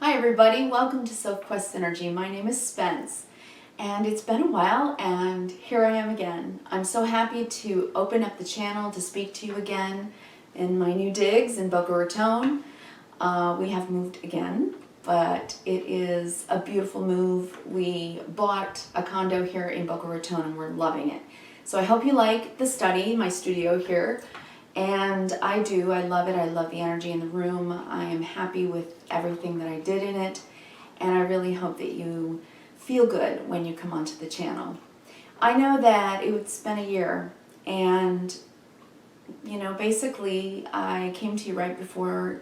Hi everybody, welcome to Sophquest Synergy. My name is Spence and it's been a while and here I am again. I'm so happy to open up the channel to speak to you again in my new digs in Boca Raton. We have moved again, but it is a beautiful move. We bought a condo here in Boca Raton and we're loving it. So I hope you like the study, my studio here. And I do. I love it. I love the energy in the room. I am happy with everything that I did in it. And I really hope that you feel good when you come onto the channel. I know that it's been a year and, basically I came to you right before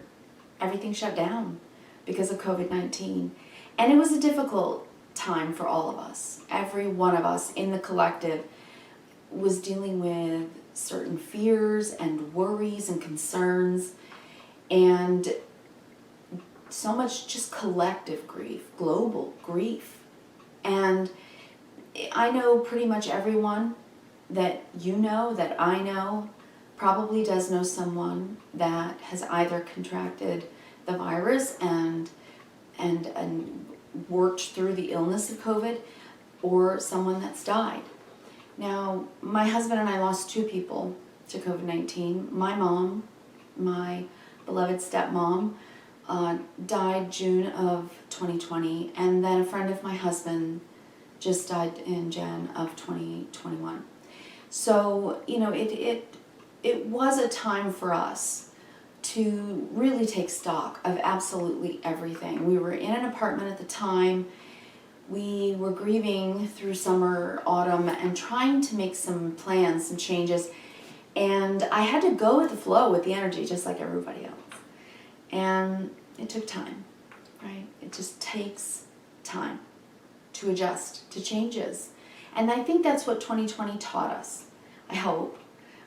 everything shut down because of COVID-19. And it was a difficult time for all of us. Every one of us in the collective was dealing with certain fears and worries and concerns and so much just collective grief, global grief. And I know pretty much everyone that that I know probably does know someone that has either contracted the virus and worked through the illness of COVID, or someone that's died. Now, my husband and I lost two people to COVID-19. My mom, my beloved stepmom, died June of 2020, and then a friend of my husband just died in Jan of 2021. So, it was a time for us to really take stock of absolutely everything. We were in an apartment at the time. We were grieving through summer, autumn, and trying to make some plans, some changes. And I had to go with the flow, with the energy, just like everybody else. And it took time, right? It just takes time to adjust to changes. And I think that's what 2020 taught us, I hope.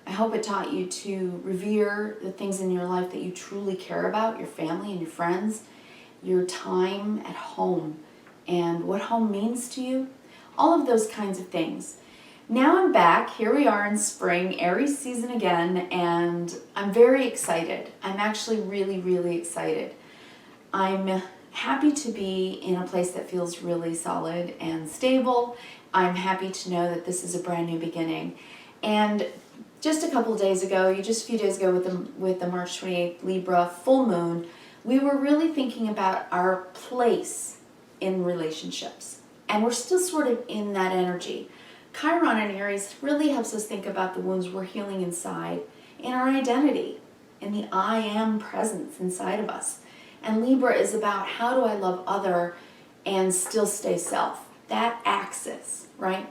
I hope it taught you to revere the things in your life that you truly care about, your family and your friends, your time at home, and what home means to you, all of those kinds of things. Now I'm back. Here we are in spring, Aries season again, and I'm very excited. I'm actually really, really excited. I'm happy to be in a place that feels really solid and stable. I'm happy to know that this is a brand new beginning. And just a couple days ago, just a few days ago with the March 28th Libra full moon, we were really thinking about our place in relationships. And we're still sort of in that energy. Chiron in Aries really helps us think about the wounds we're healing inside, in our identity, in the I am presence inside of us. And Libra is about how do I love other and still stay self. That axis, right?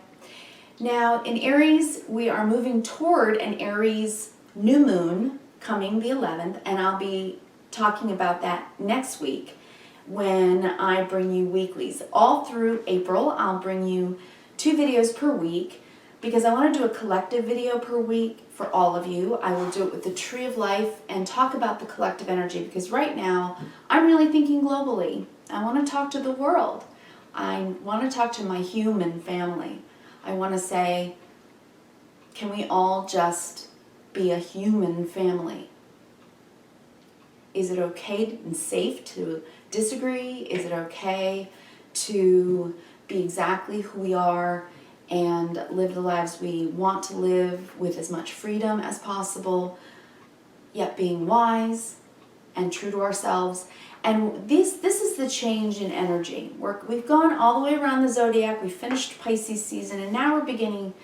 Now in Aries, we are moving toward an Aries new moon coming the 11th, and I'll be talking about that next week when I bring you weeklies. All through April, I'll bring you 2 videos per week because I want to do a collective video per week for all of you. I will do it with the Tree of Life and talk about the collective energy because right now I'm really thinking globally. I want to talk to the world. I want to talk to my human family. I want to say, can we all just be a human family? Is it okay and safe to disagree? Is it okay to be exactly who we are and live the lives we want to live with as much freedom as possible, yet being wise and true to ourselves? And this is the change in energy. We've gone all the way around the zodiac. We finished Pisces season, and now we're beginning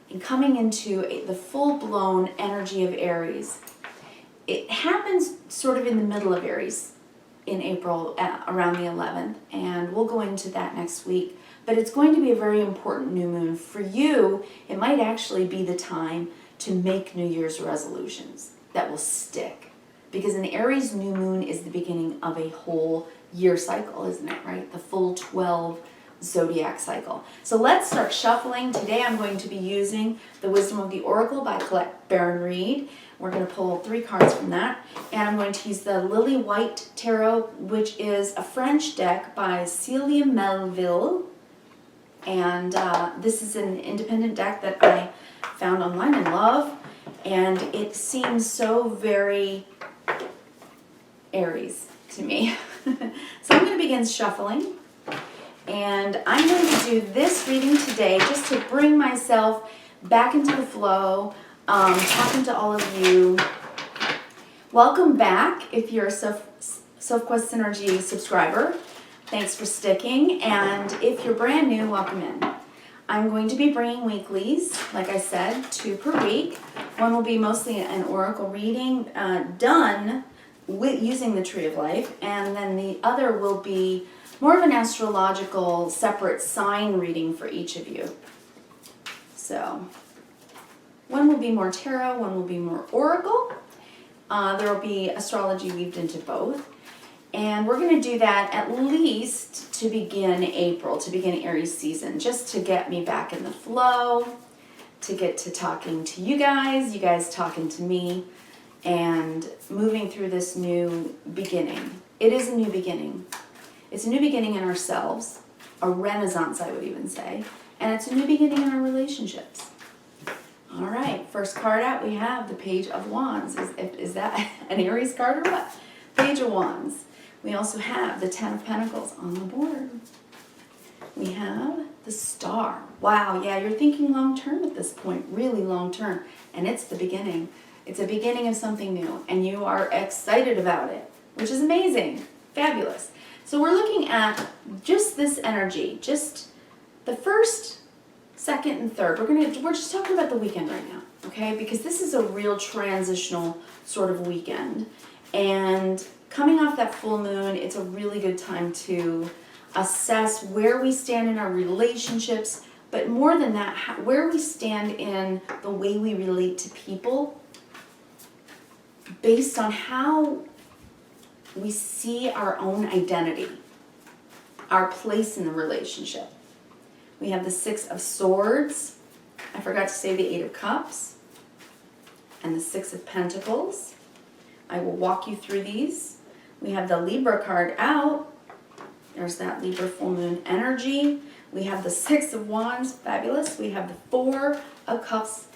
and coming into the full-blown energy of Aries. It happens sort of in the middle of Aries in April, around the 11th, and we'll go into that next week. But it's going to be a very important new moon. For you, it might actually be the time to make New Year's resolutions that will stick. Because an Aries new moon is the beginning of a whole year cycle, isn't it, right? The full 12 zodiac cycle. So let's start shuffling. Today I'm going to be using the Wisdom of the Oracle by Colette Baron Reed. We're going to pull 3 cards from that. And I'm going to use the Lily White Tarot, which is a French deck by Celia Melville. And this is an independent deck that I found online and love. And it seems so very Aries to me. So I'm going to begin shuffling. And I'm going to do this reading today just to bring myself back into the flow, talking to all of you. Welcome back if you're a Sophquest Synergy subscriber. Thanks for sticking. And if you're brand new, welcome in. I'm going to be bringing weeklies, like I said, 2 per week. One will be mostly an oracle reading done with using the Tree of Life, and then the other will be more of an astrological separate sign reading for each of you. So one will be more tarot, one will be more oracle. There will be astrology weaved into both. And we're going to do that at least to begin April, to begin Aries season, just to get me back in the flow, to get to talking to you guys talking to me, and moving through this new beginning. It is a new beginning. It's a new beginning in ourselves, a renaissance, I would even say, and it's a new beginning in our relationships. All right, first card out, we have the Page of Wands. Is that an Aries card or what? Page of Wands. We also have the 10 of Pentacles on the board. We have the Star. Wow, yeah, you're thinking long term at this point, really long term, and it's the beginning. It's a beginning of something new, and you are excited about it, which is amazing, fabulous. So we're looking at just this energy, just the first, second, and third. We're just talking about the weekend right now, okay? Because this is a real transitional sort of weekend. And coming off that full moon, it's a really good time to assess where we stand in our relationships, but more than that, where we stand in the way we relate to people based on how we see our own identity, our place in the relationship. We have the 6 of Swords. I forgot to say the 8 of Cups and the 6 of Pentacles. I will walk you through these. We have the Libra card out. There's that Libra full moon energy. We have the 6 of Wands, fabulous. We have the 4 of Cups.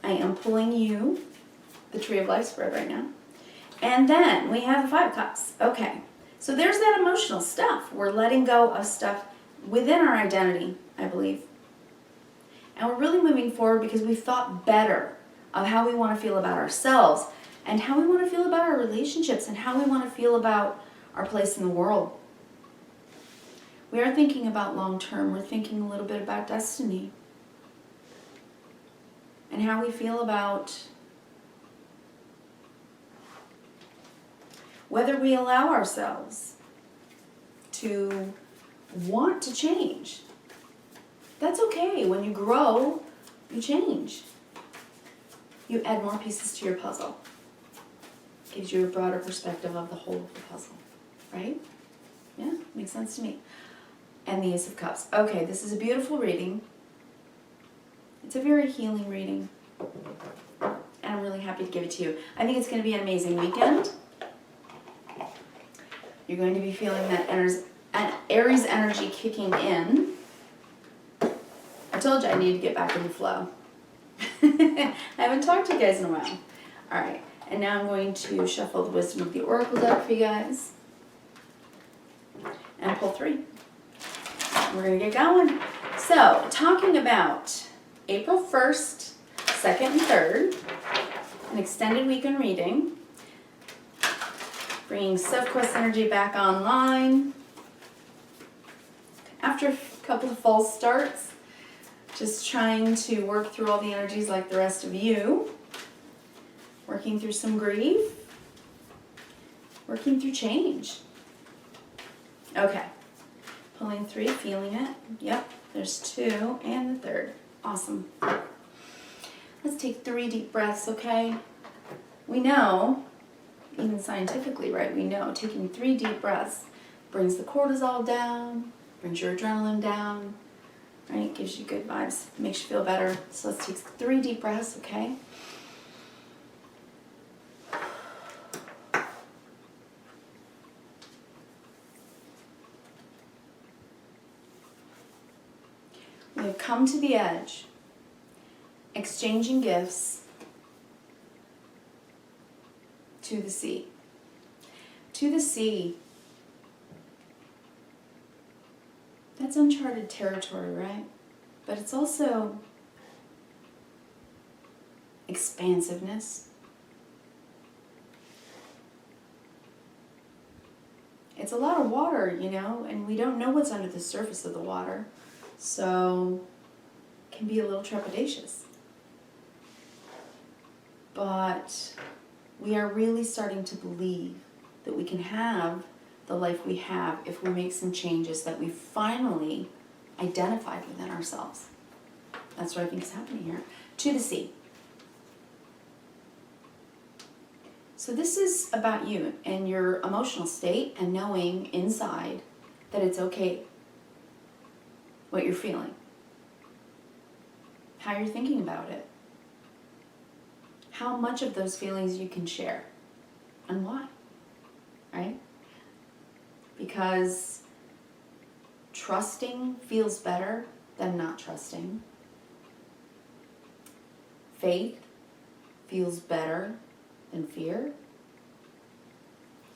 I am pulling you the Tree of Life spread right now. And then we have the 5 of Cups. Okay, so there's that emotional stuff. We're letting go of stuff within our identity, I believe. And we're really moving forward because we've thought better of how we want to feel about ourselves and how we want to feel about our relationships and how we want to feel about our place in the world. We are thinking about long term. We're thinking a little bit about destiny and how we feel about whether we allow ourselves to want to change. That's okay. When you grow, you change. You add more pieces to your puzzle. Gives you a broader perspective of the whole of the puzzle, right? Yeah, makes sense to me. And the Ace of Cups. Okay, this is a beautiful reading. It's a very healing reading. And I'm really happy to give it to you. I think it's going to be an amazing weekend. You're going to be feeling that Aries energy kicking in. I told you I need to get back in the flow. I haven't talked to you guys in a while. All right, and now I'm going to shuffle the Wisdom of the Oracle deck for you guys. And pull 3. We're going to get going. So, talking about April 1st, 2nd, and 3rd, an extended weekend reading. Bringing Sophquest Synergy back online. After a couple of false starts, just trying to work through all the energies like the rest of you. Working through some grief. Working through change. Okay. Pulling 3, feeling it. Yep, there's 2 and the 3rd. Awesome. Let's take 3 deep breaths, okay? We know, even scientifically, right, we know taking 3 deep breaths brings the cortisol down, brings your adrenaline down, right? Gives you good vibes, makes you feel better. So let's take 3 deep breaths, okay? We have come to the edge, exchanging gifts to the sea. To the sea That's uncharted territory, right? But it's also expansiveness. It's a lot of water, you know, and we don't know what's under the surface of the water. So it can be a little trepidatious. But we are really starting to believe that we can have the life we have if we make some changes that we finally identified within ourselves. That's what I think is happening here. To the sea. So this is about you and your emotional state and knowing inside that it's okay what you're feeling, how you're thinking about it, how much of those feelings you can share, and why, right? Because trusting feels better than not trusting. Faith feels better than fear,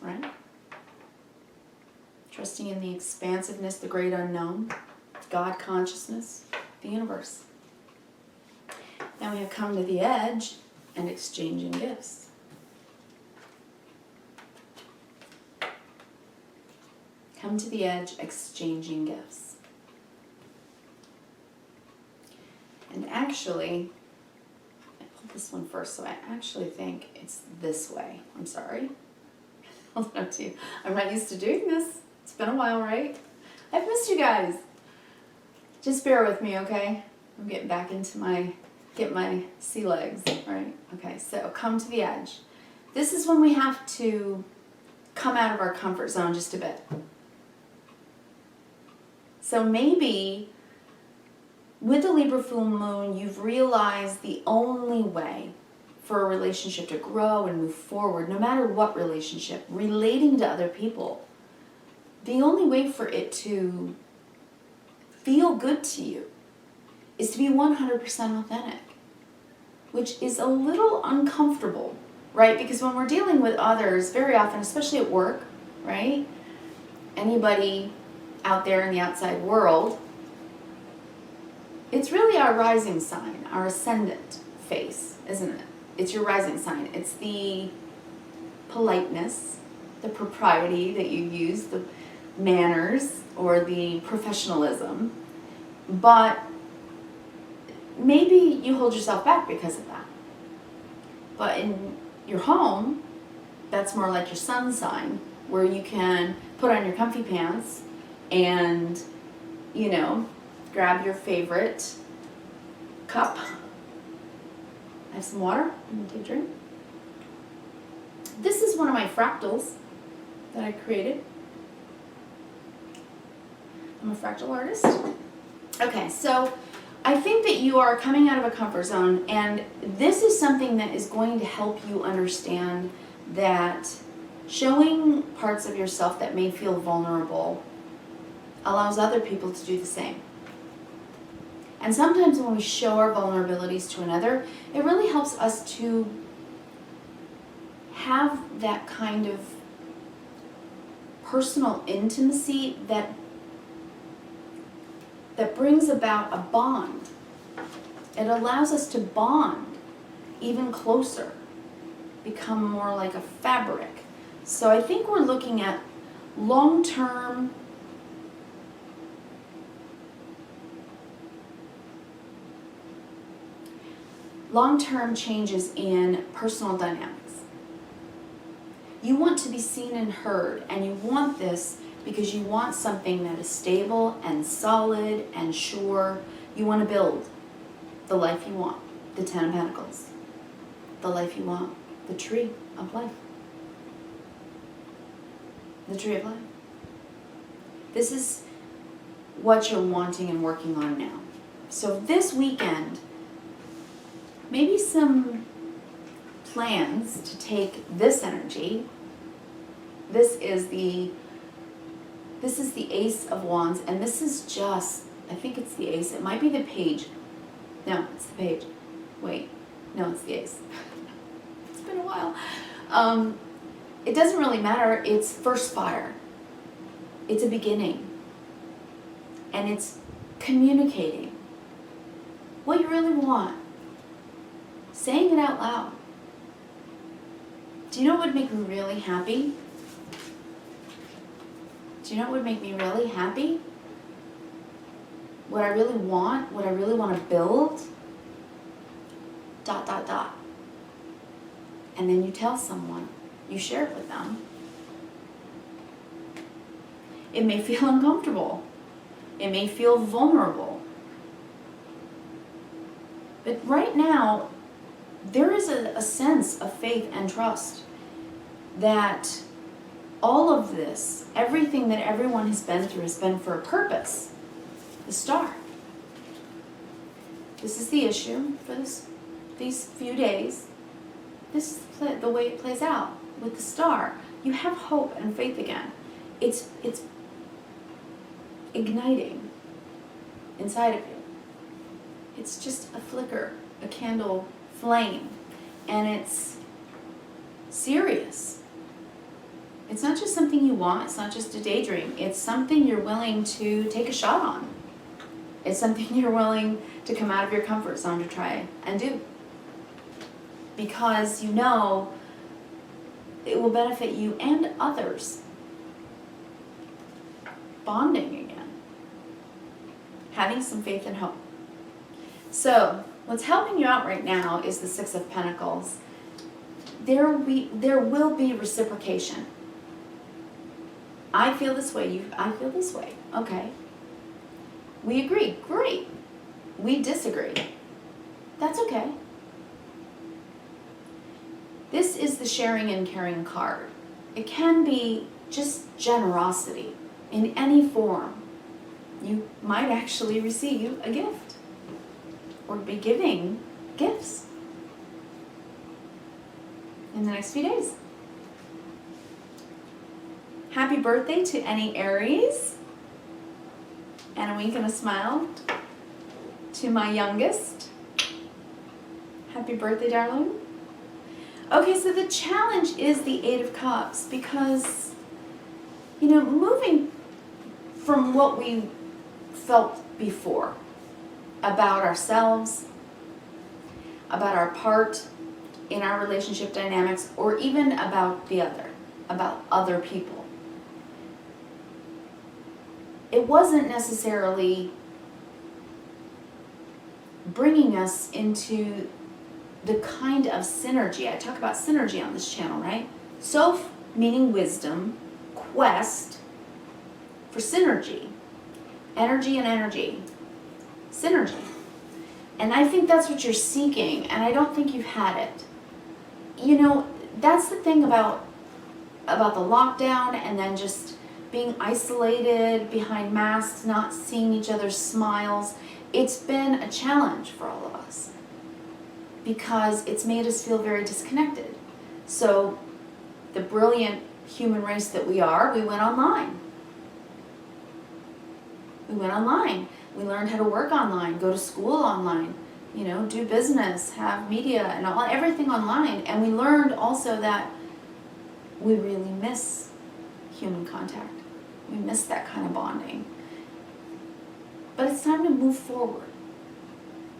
right? Trusting in the expansiveness, the great unknown, God consciousness, the universe. Now we have come to the edge and exchanging gifts. Come to the edge, exchanging gifts. And actually, I pulled this one first, so I actually think it's this way. I'm sorry. Hold on to you. I'm not used to doing this. It's been a while, right? I've missed you guys. Just bear with me, okay? I'm getting back into get my sea legs, right? Okay, so come to the edge. This is when we have to come out of our comfort zone just a bit. So maybe with the Libra full moon, you've realized the only way for a relationship to grow and move forward, no matter what relationship, relating to other people, the only way for it to feel good to you is to be 100% authentic, which is a little uncomfortable, right? Because when we're dealing with others, very often, especially at work, right? Anybody out there in the outside world, it's really our rising sign, our ascendant face, isn't it? It's your rising sign. It's the politeness, the propriety that you use, the manners, or the professionalism. But maybe you hold yourself back because of that. But in your home, that's more like your sun sign, where you can put on your comfy pants and, you know, grab your favorite cup. Have some water and take a drink. This is one of my fractals that I created. I'm a fractal artist. Okay, so I think that you are coming out of a comfort zone, and this is something that is going to help you understand that showing parts of yourself that may feel vulnerable allows other people to do the same. And sometimes when we show our vulnerabilities to another, it really helps us to have that kind of personal intimacy that brings about a bond. It allows us to bond even closer, become more like a fabric. So I think we're looking at long-term changes in personal dynamics. You want to be seen and heard, and you want this because you want something that is stable and solid and sure. You want to build the life you want, the 10 of Pentacles, the life you want, the tree of life, the tree of life. This is what you're wanting and working on now. So this weekend, maybe some plans to take this energy. This is the Ace of Wands, and this is just, I think it's the Ace. It might be the Page. No, it's the Page. Wait, no, it's the Ace. It's been a while. It doesn't really matter. It's first fire. It's a beginning. And it's communicating what you really want. Saying it out loud. Do you know what would make me really happy? Do you know what would make me really happy? What I really want, what I really want to build? ... And then you tell someone, you share it with them. It may feel uncomfortable. It may feel vulnerable. But right now, there is a sense of faith and trust that all of this, everything that everyone has been through, has been for a purpose. The star. This is the issue for these few days. This is the way it plays out with the star. You have hope and faith again. It's igniting inside of you. It's just a flicker, a candle flame, and it's serious. It's not just something you want, it's not just a daydream. It's something you're willing to take a shot on. It's something you're willing to come out of your comfort zone to try and do. Because you know it will benefit you and others. Bonding again. Having some faith and hope. So, what's helping you out right now is the Six of Pentacles. There will be reciprocation. I feel this way, I feel this way. Okay. We agree. Great. We disagree. That's okay. This is the sharing and caring card. It can be just generosity in any form. You might actually receive a gift or be giving gifts in the next few days. Happy birthday to any Aries. And a wink and a smile to my youngest. Happy birthday, darling. Okay, so the challenge is the Eight of Cups because, you know, moving from what we felt before about ourselves, about our part in our relationship dynamics, or even about other people. It wasn't necessarily bringing us into the kind of synergy. I talk about synergy on this channel, right? Soph meaning wisdom, quest for synergy, energy and energy, synergy. And I think that's what you're seeking, and I don't think you've had it. You know, that's the thing about the lockdown and then just being isolated behind masks, not seeing each other's smiles. It's been a challenge for all of us because it's made us feel very disconnected. So the brilliant human race that we are, we went online. We learned how to work online, go to school online, you know, do business, have media and everything online. And we learned also that we really miss human contact. We miss that kind of bonding. But it's time to move forward.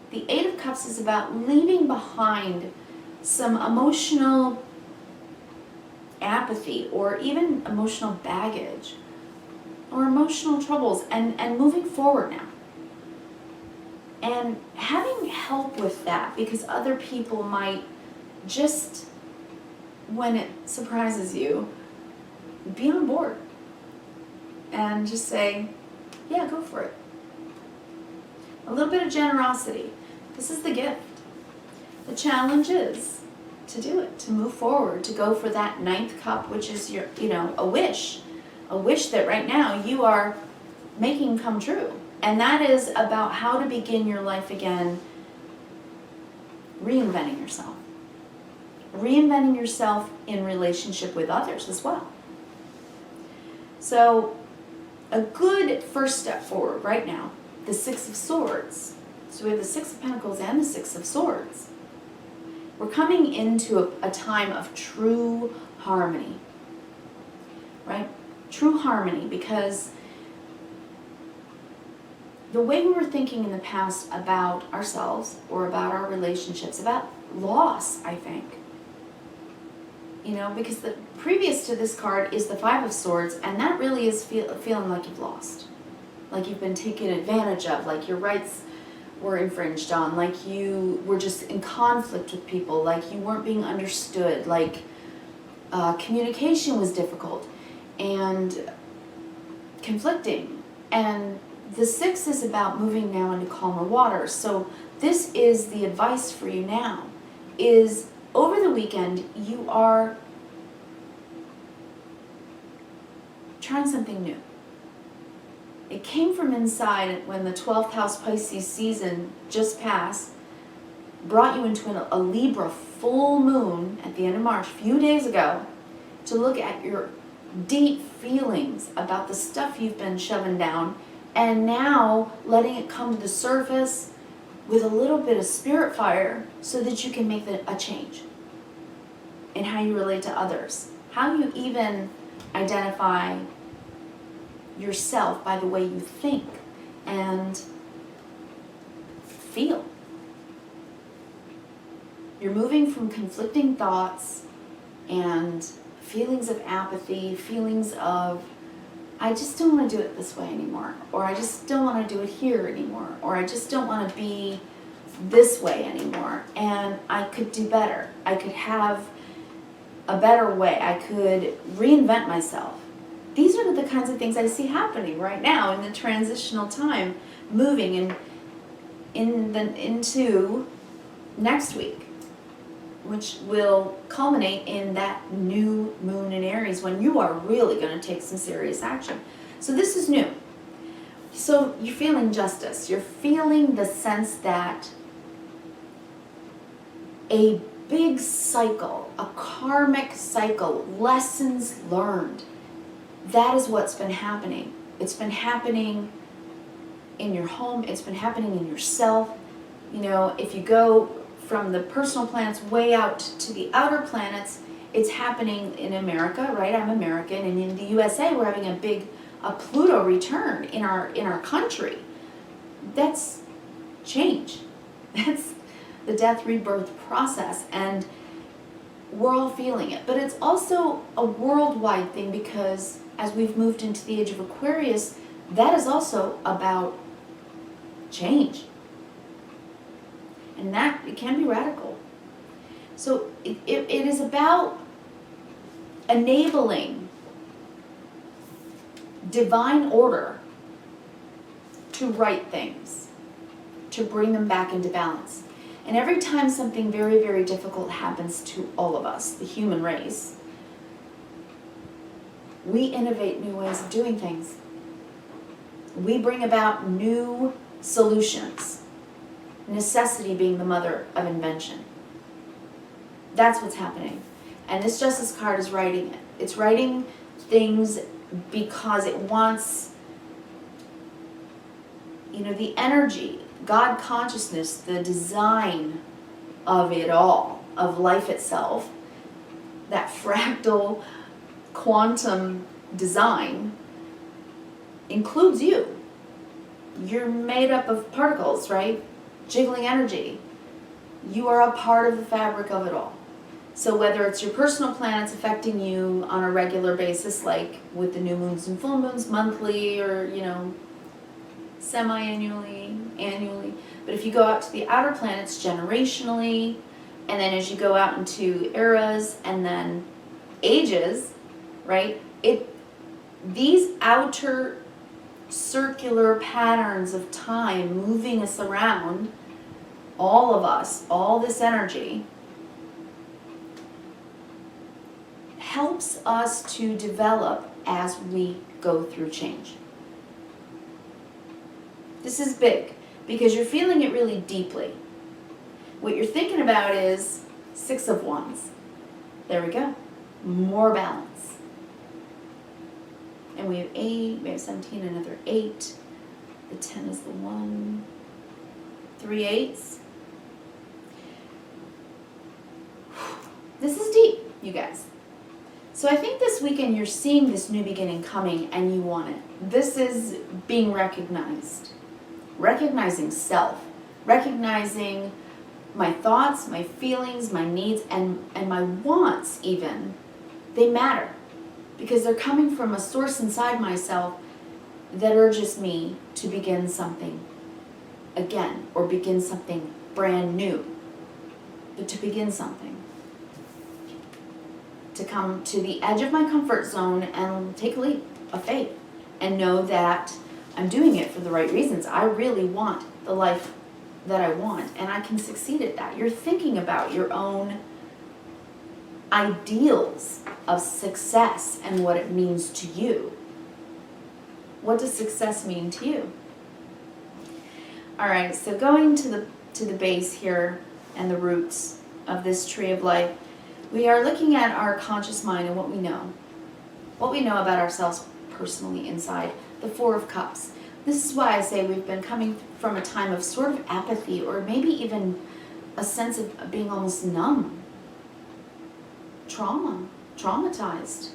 The Eight of Cups is about leaving behind some emotional apathy or even emotional baggage or emotional troubles and moving forward now. And having help with that because other people might just, when it surprises you, be on board and just say, yeah, go for it. A little bit of generosity. This is the gift. The challenge is to do it, to move forward, to go for that ninth cup, which is your, you know, a wish that right now you are making come true. And that is about how to begin your life again, reinventing yourself. Reinventing yourself in relationship with others as well. So, a good first step forward right now, the Six of Swords. So we have the Six of Pentacles and the Six of Swords. We're coming into a time of true harmony, right? True harmony, because the way we were thinking in the past about ourselves or about our relationships, about loss, I think. You know, because the previous to this card is the Five of Swords, and that really is feeling like you've lost. Like you've been taken advantage of, like your rights were infringed on, like you were just in conflict with people, like you weren't being understood, like communication was difficult and conflicting. And the Six is about moving now into calmer waters. So this is the advice for you now, is over the weekend you are trying something new. It came from inside when the 12th house Pisces season just passed, brought you into a Libra full moon at the end of March, a few days ago, to look at your deep feelings about the stuff you've been shoving down, and now letting it come to the surface with a little bit of spirit fire so that you can make a change in how you relate to others, how you even identify yourself by the way you think and feel. You're moving from conflicting thoughts and feelings of apathy, feelings of, I just don't want to do it this way anymore, or I just don't want to do it here anymore, or I just don't want to be this way anymore, and I could do better. I could have a better way. I could reinvent myself. These are the kinds of things I see happening right now in the transitional time, moving into next week, which will culminate in that new moon in Aries when you are really going to take some serious action. So this is new. So you're feeling justice. You're feeling the sense that a big cycle, a karmic cycle, lessons learned, that is what's been happening. It's been happening in your home. It's been happening in yourself. You know, if you go from the personal planets way out to the outer planets, it's happening in America, right? I'm American, and in the USA, we're having a Pluto return in our country. That's change. That's the death rebirth process, and we're all feeling it. But it's also a worldwide thing, because as we've moved into the age of Aquarius, that is also about change. And that, it can be radical. So it is about enabling divine order to right things, to bring them back into balance. And every time something very, very difficult happens to all of us, the human race, we innovate new ways of doing things. We bring about new solutions. Necessity being the mother of invention. That's what's happening. And this Justice card is writing it. It's writing things because it wants, you know, the energy, God consciousness, the design of it all, of life itself, that fractal quantum design includes you. You're made up of particles, right? Jiggling energy. You are a part of the fabric of it all. So whether it's your personal planets affecting you on a regular basis, like with the new moons and full moons, monthly, or, you know, semi-annually, annually. But if you go out to the outer planets generationally, and then as you go out into eras and then ages, right? These outer circular patterns of time moving us around, all of us, all this energy, helps us to develop as we go through change. This is big because you're feeling it really deeply. What you're thinking about is Six of Wands. There we go. More balance. And we have 8, we have 17, another 8. The 10 is the 1. 3 8s. This is deep, you guys. So I think this weekend you're seeing this new beginning coming and you want it. This is being recognized. recognizing self, recognizing my thoughts, my feelings, my needs, and my wants even, they matter. Because they're coming from a source inside myself that urges me to begin something again, or begin something brand new. But to begin something. To come to the edge of my comfort zone and take a leap of faith and know that I'm doing it for the right reasons. I really want the life that I want, and I can succeed at that. You're thinking about your own ideals of success and what it means to you. What does success mean to you? All right, so going to the base here and the roots of this tree of life, we are looking at our conscious mind and what we know about ourselves personally inside the Four of Cups. This is why I say we've been coming from a time of sort of apathy, or maybe even a sense of being almost numb, traumatized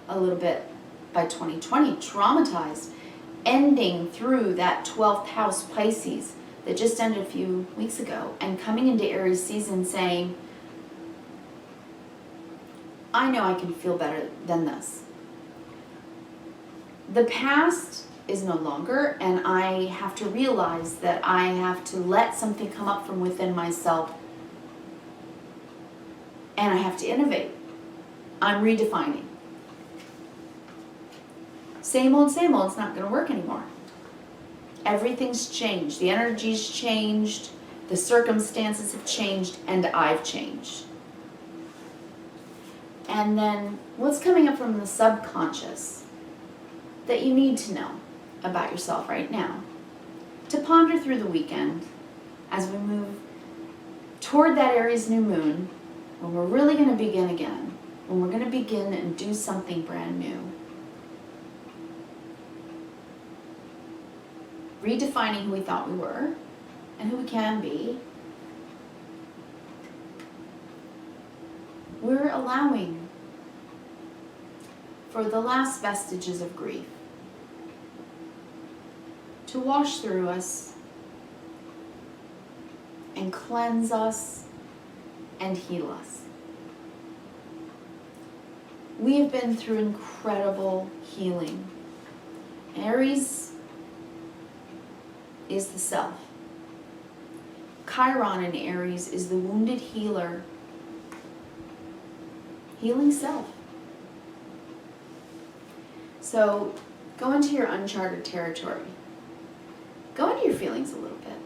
a little bit by 2020, traumatized, ending through that 12th house Pisces that just ended a few weeks ago, and coming into Aries season saying, I know I can feel better than this. The past is no longer, and I have to realize that I have to let something come up from within myself, and I have to innovate. I'm redefining. Same old, it's not going to work anymore. Everything's changed. The energy's changed, the circumstances have changed, and I've changed. And then what's coming up from the subconscious that you need to know about yourself right now, to ponder through the weekend as we move toward that Aries new moon, when we're really going to begin again, when we're going to begin and do something brand new. Redefining who we thought we were and who we can be. We're allowing for the last vestiges of grief to wash through us and cleanse us and heal us. We have been through incredible healing. Aries is the self. Chiron in Aries is the wounded healer, healing self. So go into your uncharted territory. Go into your feelings a little bit.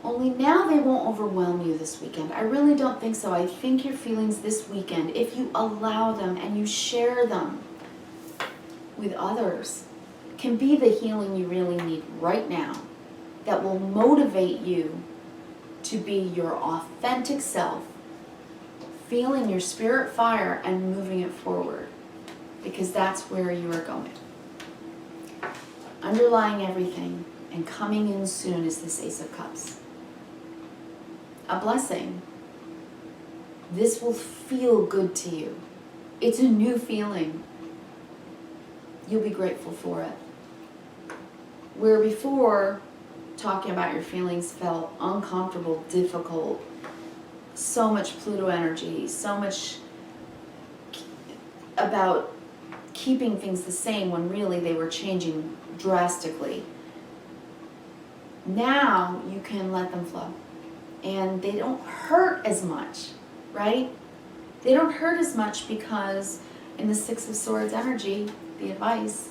Only now they won't overwhelm you this weekend. I really don't think so. I think your feelings this weekend, if you allow them and you share them with others, can be the healing you really need right now, that will motivate you to be your authentic self, feeling your spirit fire and moving it forward, because that's where you are going. Underlying everything and coming in soon is this Ace of Cups. A blessing. This will feel good to you. It's a new feeling. You'll be grateful for it. Where before, talking about your feelings felt uncomfortable, difficult, so much Pluto energy, so much about keeping things the same when really they were changing drastically. Now you can let them flow. And they don't hurt as much, right? They don't hurt as much because in the Six of Swords energy, the advice,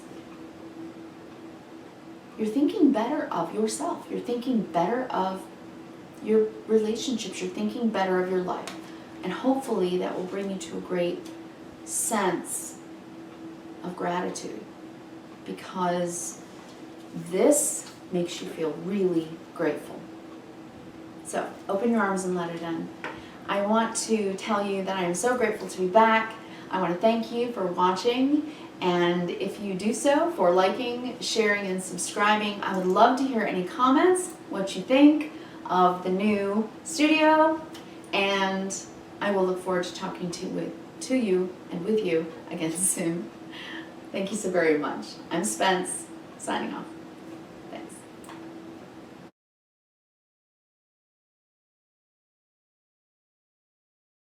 you're thinking better of yourself. You're thinking better of your relationships. You're thinking better of your life. And hopefully that will bring you to a great sense of gratitude, because this makes you feel really grateful. So open your arms and let it in. I want to tell you that I am so grateful to be back. I want to thank you for watching, and if you do so, for liking, sharing, and subscribing. I would love to hear any comments, what you think of the new studio, and I will look forward to talking to you and with you again soon. Thank you so very much. I'm Spence, signing off.